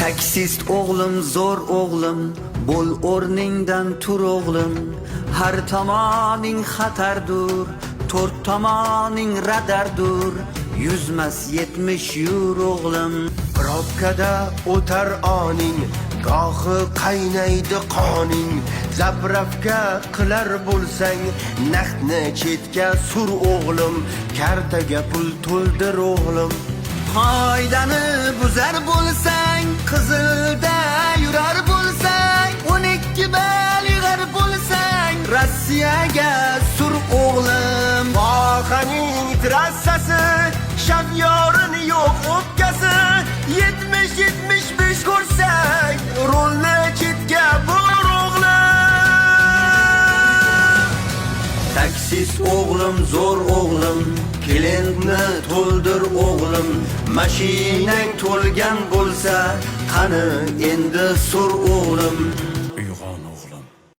Taksist o'g'lim, zo'r o'g'lim, bo'l o'rningdan tur o'g'lim. Har tomoning xatardur, to'rt tomoning radardur. Yuzmas 70 yur o'g'lim. Probkada o'tar oning, gohi qaynaydi qoning. Zapravka qilar bo'lsang, naqdni chetga sur o'g'lim. Kartaga pul to'ldir o'g'lim. Qoidani buzar bo'lsang, qizilda yurar bo'lsang, 12 bal yig'ar bo'lsang, Rossiyaga sur o'g'lim. Vohaning trassasi, shofyorini yo'q o'pkasi, 70-75 ko'rsang, rulni chetga bur o'g'lim. Taksist o'g'lim, zo'r o'g'lim, kelentni to'ldir o'g'lim. Mashinang to'lgan bo'lsa, qani endi sur o'g'lim.